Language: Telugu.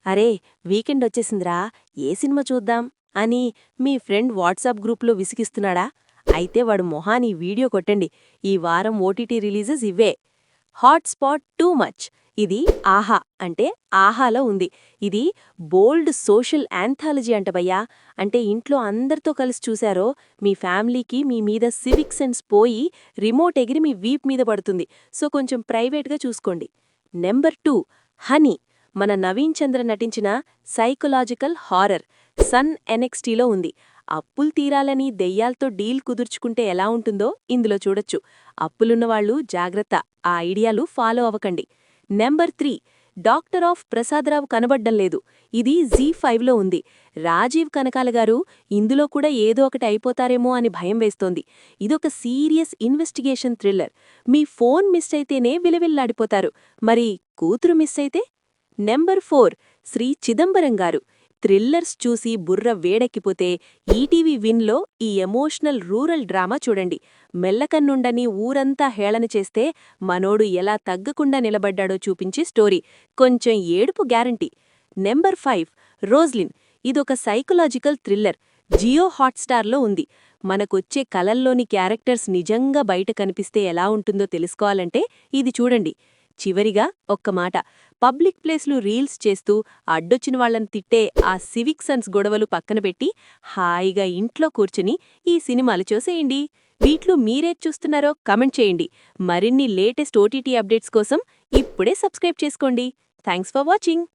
అరే, వీకెండ్ వచ్చేసిందిరా, ఏ సినిమా చూద్దాం అని మీ ఫ్రెండ్ వాట్సాప్ గ్రూప్లో విసిగిస్తున్నాడా? అయితే వాడు మొహాని వీడియో కొట్టండి. ఈ వారం ఓటీటీ రిలీజెస్ ఇవే. Hotspot too much. ఇది ఆహా అంటే ఆహాలో ఉంది. ఇది బోల్డ్ సోషల్ యాంథాలజీ అంట భయ్యా. అంటే ఇంట్లో అందరితో కలిసి చూశారో మీ ఫ్యామిలీకి మీ మీద సివిక్ సెన్స్ పోయి రిమోట్ ఎగిరి మీ వీప్ మీద పడుతుంది. సో కొంచెం ప్రైవేట్గా చూసుకోండి. Number 2 honey. మన నవీన్ చంద్ర నటించిన సైకలాజికల్ హారర్ సన్ ఎన్ఎక్స్టీలో ఉంది. అప్పులు తీరాలని దెయ్యాలతో డీల్ కుదుర్చుకుంటే ఎలా ఉంటుందో ఇందులో చూడొచ్చు. అప్పులున్నవాళ్లు జాగ్రత్త, ఆ ఐడియాలు ఫాలో అవ్వకండి. నెంబర్ 3 డాక్టర్ ఆఫ్ ప్రసాదరావు కనబడ్డం లేదు. ఇది జీ5లో ఉంది. రాజీవ్ కనకాల గారు ఇందులో కూడా ఏదో ఒకటి అయిపోతారేమో అని భయం వేస్తోంది. ఇదొక సీరియస్ ఇన్వెస్టిగేషన్ థ్రిల్లర్. మీ ఫోన్ మిస్ అయితేనే విలవిల్లాడిపోతారు, మరి కూతురు మిస్ అయితే? నెంబర్ 4 శ్రీ చిదంబరం గారు. థ్రిల్లర్స్ చూసి బుర్ర వేడెక్కిపోతే ఈటీవీ విన్లో ఈ ఎమోషనల్ రూరల్ డ్రామా చూడండి. మెల్లకన్నుండని ఊరంతా హేళన చేస్తే మనోడు ఎలా తగ్గకుండా నిలబడ్డాడో చూపించి స్టోరీ. కొంచెం ఏడుపు గ్యారంటీ. Number 5 Roslin. ఇదొక సైకలాజికల్ థ్రిల్లర్. జియో హాట్‌స్టార్లో ఉంది. మనకొచ్చే కలల్లోని క్యారెక్టర్స్ నిజంగా బయట కనిపిస్తే ఎలా ఉంటుందో తెలుసుకోవాలంటే ఇది చూడండి. చివరిగా ఒక్క మాట, పబ్లిక్ ప్లేస్లు రీల్స్ చేస్తూ అడ్డొచ్చిన వాళ్లను తిట్టే ఆ సివిక్ సెన్స్ గొడవలు పక్కనపెట్టి హాయిగా ఇంట్లో కూర్చుని ఈ సినిమాలు చూసేయండి. వీట్లో మీరేది చూస్తున్నారో కమెంట్ చేయండి. మరిన్ని లేటెస్ట్ ఓటీటీ అప్డేట్స్ కోసం ఇప్పుడే సబ్స్క్రైబ్ చేసుకోండి. Thanks for watching.